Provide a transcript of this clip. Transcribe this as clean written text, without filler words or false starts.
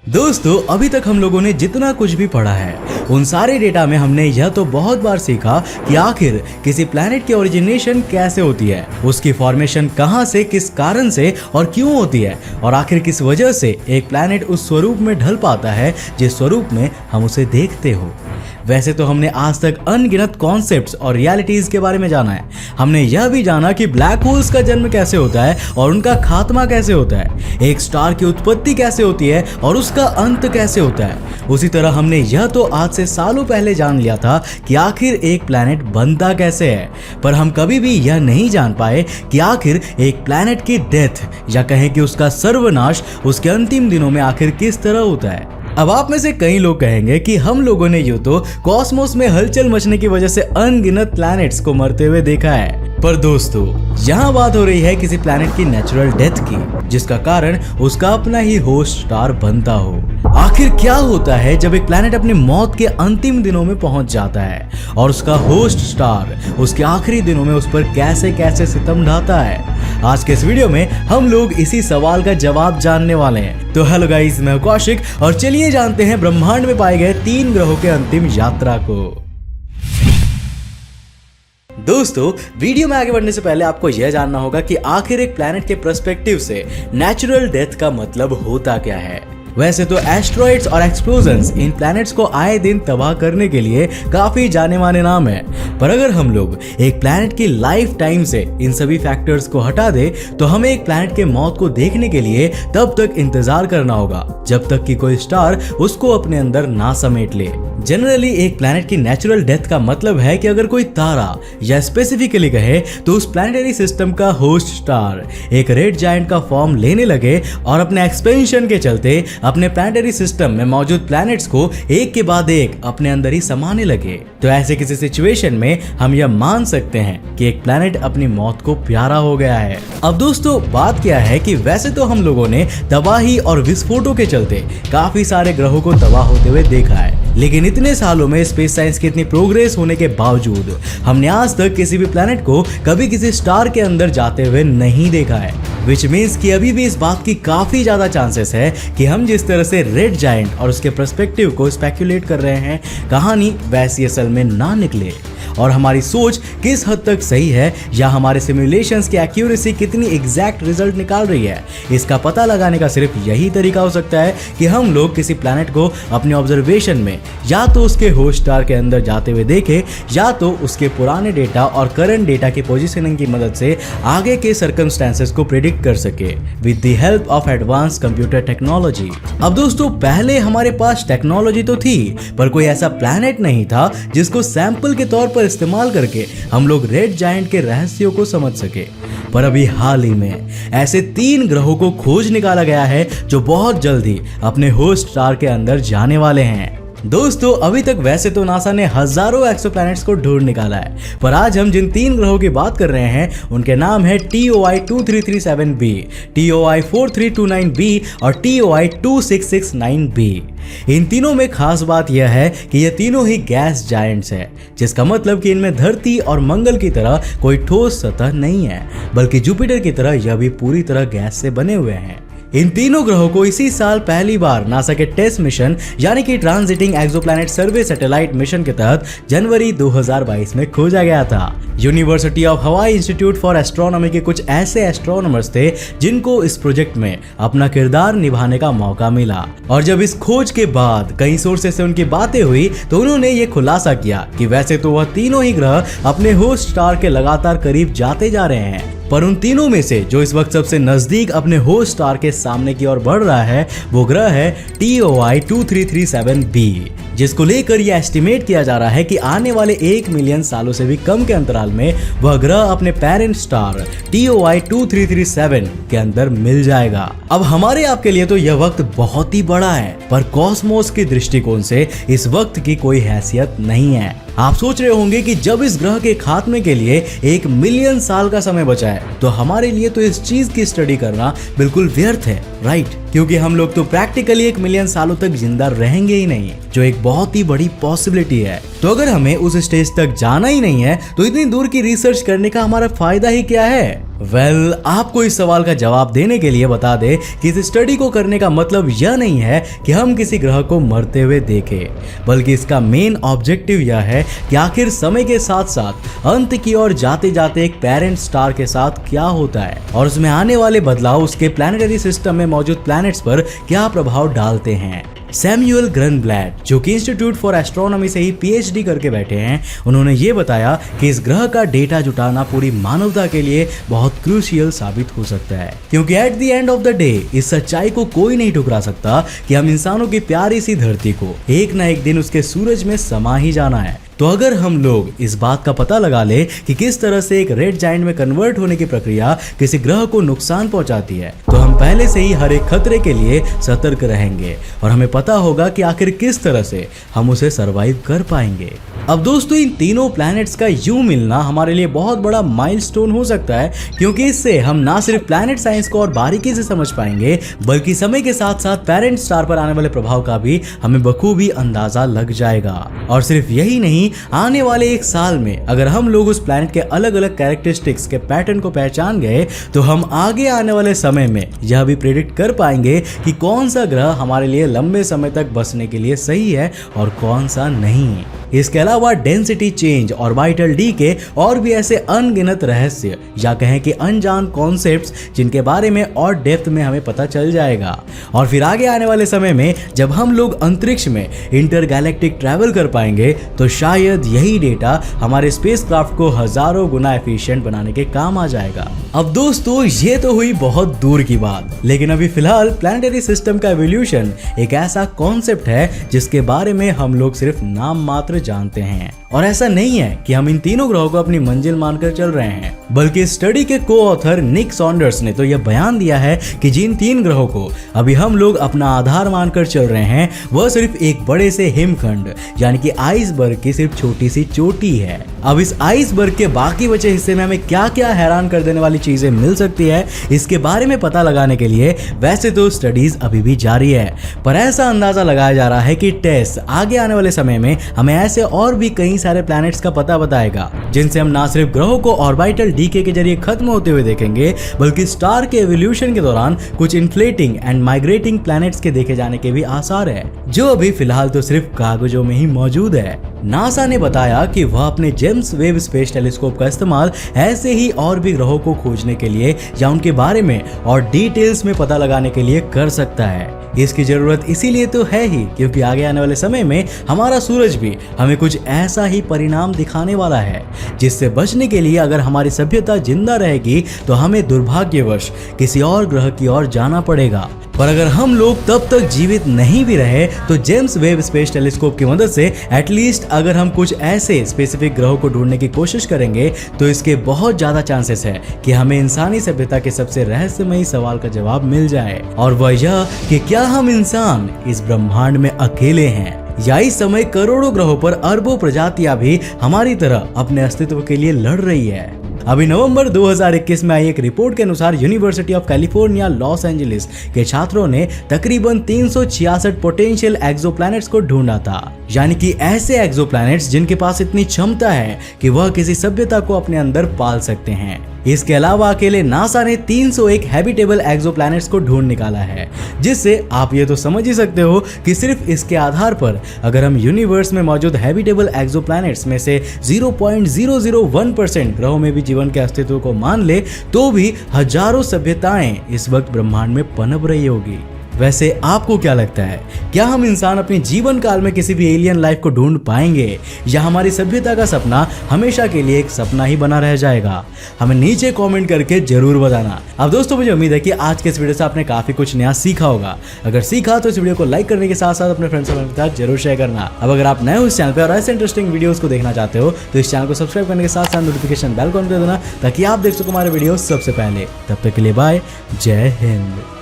दोस्तों अभी तक हम लोगों ने जितना कुछ भी पढ़ा है उन सारे डेटा में हमने यह तो बहुत बार सीखा कि आखिर किसी प्लैनेट की ओरिजिनेशन कैसे होती है, उसकी फॉर्मेशन कहां से, किस कारण से और क्यों होती है, और आखिर किस वजह से एक प्लैनेट उस स्वरूप में ढल पाता है जिस स्वरूप में हम उसे देखते हो। वैसे तो हमने आज तक अनगिनत कॉन्सेप्ट्स और रियलिटीज के बारे में जाना है। हमने यह भी जाना कि ब्लैक होल्स का जन्म कैसे होता है और उनका खात्मा कैसे होता है, एक स्टार की उत्पत्ति कैसे होती है और उसका अंत कैसे होता है। उसी तरह हमने यह तो आज से सालों पहले जान लिया था कि आखिर एक प्लैनेट बनता कैसे है, पर हम कभी भी यह नहीं जान पाए कि आखिर एक प्लैनेट की डेथ या कहें कि उसका सर्वनाश उसके अंतिम दिनों में आखिर किस तरह होता है। अब आप में से कई लोग कहेंगे कि हम लोगों ने यूं तो कॉस्मोस में हलचल मचने की वजह से अनगिनत प्लैनेट्स को मरते हुए देखा है, पर दोस्तों यहाँ बात हो रही है किसी प्लैनेट की नेचुरल डेथ की, जिसका कारण उसका अपना ही होस्ट स्टार बनता हो। आखिर क्या होता है जब एक प्लैनेट अपनी मौत के अंतिम दिनों में पहुंच जाता है और उसका होस्ट स्टार उसके आखिरी दिनों में उस पर कैसे कैसे सितम ढाता है। आज के इस वीडियो में हम लोग इसी सवाल का जवाब जानने वाले हैं। तो हेलो गाइस, मैं कौशिक और चलिए जानते हैं ब्रह्मांड में पाए गए 3 ग्रहों के अंतिम यात्रा को। दोस्तों वीडियो में आगे बढ़ने से पहले आपको यह जानना होगा कि आखिर एक प्लैनेट के पर्सपेक्टिव से नेचुरल डेथ का मतलब होता क्या है। वैसे तो एस्ट्रॉइड्स और एक्सप्लोजन्स इन प्लैनेट्स को आए दिन तबाह करने के लिए काफी जाने माने नाम है, पर अगर हम लोग एक प्लैनेट की लाइफ टाइम से इन सभी फैक्टर्स को हटा दे तो हमें एक प्लैनेट के मौत को देखने के लिए तब तक इंतजार करना होगा जब तक कि कोई स्टार उसको अपने अंदर ना समेट ले। जनरली एक प्लैनेट की नेचुरल डेथ का मतलब है कि अगर कोई तारा या स्पेसिफिकली कहे तो उस प्लैनेटरी सिस्टम का होस्ट स्टार एक रेड जायंट का फॉर्म लेने लगे और अपने एक्सपेंशन के चलते अपने प्लैनेटरी सिस्टम में मौजूद प्लैनेट्स को एक के बाद एक अपने अंदर ही समाने लगे। तो ऐसे किसी सिचुएशन में हम यह मान सकते हैं कि एक प्लैनेट अपनी मौत को प्यारा हो गया है। अब दोस्तों बात क्या है कि वैसे तो हम लोगों ने तबाही और विस्फोटों के चलते काफी सारे ग्रहों को तबाह होते हुए देखा है, लेकिन इतने सालों में स्पेस साइंस की इतनी प्रोग्रेस होने के बावजूद हमने आज तक किसी भी प्लैनेट को कभी किसी स्टार के अंदर जाते हुए नहीं देखा है, विच मीन्स कि अभी भी इस बात की काफी ज्यादा चांसेस है कि हम जिस तरह से रेड जायंट और उसके पर्सपेक्टिव को स्पेक्यूलेट कर रहे हैं कहानी वैसी असल में ना निकले, और हमारी सोच किस हद तक सही है या हमारे सिमुलेशंस की एक्यूरेसी कितनी एग्जैक्ट रिजल्ट निकाल रही है, इसका पता लगाने का सिर्फ यही तरीका हो सकता है कि हम लोग किसी प्लैनेट को अपने ऑब्जर्वेशन में या तो उसके होस्ट स्टार के अंदर जाते हुए देखें या तो उसके पुराने डेटा और करंट डेटा की पोजीशनिंग की मदद से आगे के सर्कमस्टेंसेस को प्रेडिक्ट कर सके with the help of advance computer technology. अब दोस्तों पहले हमारे पास टेक्नोलॉजी तो थी, पर कोई ऐसा प्लैनेट नहीं था जिसको सैंपल के तौर पर इस्तेमाल करके हम लोग रेड जायंट के रहस्यों को समझ सके। पर अभी हाल ही में ऐसे 3 ग्रहों को खोज निकाला गया है जो बहुत जल्दी अपने होस्ट स्टार के अंदर जाने वाले हैं। दोस्तों अभी तक वैसे तो नासा ने हजारों एक्सोप्लैनेट्स को ढूंढ निकाला है, पर आज हम जिन 3 ग्रहों की बात कर रहे हैं उनके नाम है TOI 2337b, TOI 4329b और TOI 2669b। इन तीनों में खास बात यह है कि ये तीनों ही गैस जायंट्स हैं, जिसका मतलब कि इनमें धरती और मंगल की तरह कोई ठोस सतह नहीं है, बल्कि जुपिटर की तरह यह भी पूरी तरह गैस से बने हुए हैं। इन तीनों ग्रहों को इसी साल पहली बार नासा के टेस्ट मिशन यानी कि ट्रांजिटिंग एक्सोप्लैनेट सर्वे सैटेलाइट मिशन के तहत जनवरी 2022 में खोजा गया था। यूनिवर्सिटी ऑफ हवाई इंस्टीट्यूट फॉर एस्ट्रोनॉमी के कुछ ऐसे एस्ट्रोनॉमर्स थे जिनको इस प्रोजेक्ट में अपना किरदार निभाने का मौका मिला, और जब इस खोज के बाद कई सोर्सेस से उनकी बातें हुई तो उन्होंने ये खुलासा किया कि वैसे तो वह तीनों ही ग्रह अपने होस्ट स्टार के लगातार करीब जाते जा रहे हैं, पर उन तीनों में से जो इस वक्त सबसे नजदीक अपने होस्ट स्टार के सामने की ओर बढ़ रहा है वो ग्रह है TOI 2337b, जिसको लेकर यह एस्टिमेट किया जा रहा है कि आने वाले 1 मिलियन सालों से भी कम के अंतराल में वह ग्रह अपने पेरेंट स्टार TOI 2337 के अंदर मिल जाएगा। अब हमारे आपके लिए तो यह वक्त बहुत ही बड़ा है, पर कॉस्मोस के दृष्टिकोण से इस वक्त की कोई हैसियत नहीं है। आप सोच रहे होंगे कि जब इस ग्रह के खात्मे के लिए 1 मिलियन साल का समय बचा है तो हमारे लिए तो इस चीज की स्टडी करना बिल्कुल व्यर्थ है, राइट? क्योंकि हम लोग तो प्रैक्टिकली 1 मिलियन सालों तक जिंदा रहेंगे ही नहीं, जो एक बहुत ही बड़ी पॉसिबिलिटी है। तो अगर हमें उस स्टेज तक जाना ही नहीं है तो इतनी दूर की रिसर्च करने का हमारा फायदा ही क्या है? वेल, आपको इस सवाल का जवाब देने के लिए बता दे कि इस स्टडी को करने का मतलब यह नहीं है कि हम किसी ग्रह को मरते हुए देखें, बल्कि इसका मेन ऑब्जेक्टिव यह है कि आखिर समय के साथ साथ अंत की ओर जाते जाते एक पेरेंट स्टार के साथ क्या होता है और उसमें आने वाले बदलाव उसके प्लैनेटरी सिस्टम में मौजूद प्लैनेट्स पर क्या प्रभाव डालते हैं। सैमुअल ग्रेनब्लैट, जो कि इंस्टीट्यूट फॉर एस्ट्रोनॉमी से ही पीएचडी करके बैठे हैं, उन्होंने ये बताया कि इस ग्रह का डेटा जुटाना पूरी मानवता के लिए बहुत क्रूशियल साबित हो सकता है, क्योंकि at the end of the day इस सच्चाई को कोई नहीं ठुकरा सकता कि हम इंसानों की प्यारी सी धरती को एक ना एक दिन उसके सूरज में समा ही जाना है। तो अगर हम लोग इस बात का पता लगा ले कि किस तरह से एक रेड जायंट में कन्वर्ट होने की प्रक्रिया किसी ग्रह को नुकसान पहुंचाती है, तो हम पहले से ही हर एक खतरे के लिए सतर्क रहेंगे और हमें पता होगा कि आखिर किस तरह से हम उसे सरवाइव कर पाएंगे। अब दोस्तों, इन तीनों प्लैनेट्स का यूं मिलना हमारे लिए बहुत बड़ा माइलस्टोन हो सकता है, क्योंकि इससे हम ना सिर्फ प्लैनेट साइंस को और बारीकी से समझ पाएंगे, बल्कि समय के साथ साथ पेरेंट स्टार पर आने वाले प्रभाव का भी हमें बखूबी अंदाजा लग जाएगा। और सिर्फ यही नहीं, आने वाले 1 साल में अगर हम लोग उस प्लैनेट के अलग अलग कैरेक्टरिस्टिक्स के पैटर्न को पहचान गए, तो हम आगे आने वाले समय में यह भी प्रेडिक्ट कर पाएंगे कि कौन सा ग्रह हमारे लिए लंबे समय तक बसने के लिए सही है और कौन सा नहीं। इसके अलावा डेंसिटी चेंज, ऑर्बिटल डीके और भी ऐसे अनगिनत रहस्य या कहें कि अनजान कॉन्सेप्ट्स जिनके बारे में और डेप्थ में हमें पता चल जाएगा। और फिर आगे आने वाले समय में जब हम लोग अंतरिक्ष में इंटरगैलेक्टिक ट्रैवल कर पाएंगे, तो शायद यही डेटा हमारे स्पेसक्राफ्ट को हजारों गुना एफिशिएंट बनाने के काम आ जाएगा। अब दोस्तों, ये तो हुई बहुत दूर की बात, लेकिन अभी फिलहाल प्लैनेटरी सिस्टम का एवोल्यूशन एक ऐसा कॉन्सेप्ट है जिसके बारे में हम लोग सिर्फ नाम मात्र जानते हैं। और ऐसा नहीं है कि हम इन तीनों ग्रहों को अपनी मंजिल मानकर चल रहे हैं, बल्कि स्टडी के को ऑथर निक सॉन्डर्स ने तो यह बयान दिया है कि जिन 3 ग्रहों को अभी हम लोग अपना आधार मानकर चल रहे हैं, वह सिर्फ एक बड़े से हिमखंड यानी कि आइसबर्ग की सिर्फ छोटी सी चोटी है। अब इस आइसबर्ग के बाकी बचे हिस्से में हमें क्या क्या हैरान कर देने वाली चीजें मिल सकती है, इसके बारे में पता लगाने के लिए वैसे तो स्टडीज अभी भी जारी है, पर ऐसा अंदाजा लगाया जा रहा है कि टेस्ट आगे आने वाले समय में हमें ऐसे और भी कई सारे प्लैनेट्स का पता बताएगा, जिनसे हम ना सिर्फ ग्रहों को ऑर्बिटल डीके के जरिए खत्म होते हुए देखेंगे, बल्कि स्टार के एवोल्यूशन के दौरान कुछ इन्फ्लेटिंग एंड माइग्रेटिंग प्लैनेट्स के देखे जाने के भी आसार है, जो अभी फिलहाल तो सिर्फ कागजों में ही मौजूद है। नासा ने बताया कि वह अपने जेम्स वेब स्पेस टेलीस्कोप का इस्तेमाल ऐसे ही और भी ग्रहों को खोजने के लिए या उनके बारे में और डिटेल्स में पता लगाने के लिए कर सकता है। इसकी जरूरत इसीलिए तो है ही क्योंकि आगे आने वाले समय में हमारा सूरज भी हमें कुछ ऐसा ही परिणाम दिखाने वाला है, जिससे बचने के लिए अगर हमारी सभ्यता जिंदा रहेगी तो हमें दुर्भाग्यवश किसी और ग्रह की ओर जाना पड़ेगा। पर अगर हम लोग तब तक जीवित नहीं भी रहे तो जेम्स वेब स्पेस टेलीस्कोप की मदद से एटलीस्ट अगर हम कुछ ऐसे स्पेसिफिक ग्रहों को ढूंढने की कोशिश करेंगे, तो इसके बहुत ज्यादा चांसेस है कि हमें इंसानी सभ्यता के सबसे रहस्यमयी सवाल का जवाब मिल जाए, और वह यह कि क्या हम इंसान इस ब्रह्मांड में अकेले हैं, या इस समय करोड़ों ग्रहों पर अरबों प्रजातियां भी हमारी तरह अपने अस्तित्व के लिए लड़ रही है। अभी नवंबर 2021 में आई एक रिपोर्ट के अनुसार university of California Los Angeles के छात्रों ने तकरीबन 366 पोटेंशियल एक्सोप्लैनेट्स को ढूंढा था, यानी कि ऐसे एक्सोप्लैनेट्स जिनके पास इतनी क्षमता है कि वह किसी सभ्यता को अपने अंदर पाल सकते हैं। इसके अलावा अकेले नासा ने 301 हैबिटेबल एक्सोप्लैनेट्स को ढूंढ निकाला है, जिससे आप ये तो समझ ही सकते हो कि सिर्फ इसके आधार पर अगर हम यूनिवर्स में मौजूद हैबिटेबल एक्सोप्लैनेट्स में से 0.001% ग्रहों में भी जीवन के अस्तित्व को मान ले, तो भी हजारों सभ्यताएं इस वक्त ब्रह्मांड में पनप रही होगी। वैसे आपको क्या लगता है, क्या हम इंसान अपने जीवन काल में किसी भी एलियन लाइफ को ढूंढ पाएंगे, या हमारी सभ्यता का सपना हमेशा के लिए एक सपना ही बना रह जाएगा? हमें नीचे कमेंट करके जरूर बताना। अब दोस्तों, मुझे उम्मीद है कि आज के इस वीडियो से आपने काफी कुछ नया सीखा होगा। अगर सीखा तो इस वीडियो को लाइक करने के साथ साथ अपने फ्रेंड्स के साथ जरूर शेयर करना। अब अगर आप नए हो इस चैनल पर और ऐसे इंटरेस्टिंग वीडियोस को देखना चाहते हो तो इस चैनल को सब्सक्राइब करने के साथ साथ नोटिफिकेशन बेल को ऑन कर देना, ताकि आप देख सको हमारे वीडियो सबसे पहले। तब तक के लिए बाय, जय हिंद।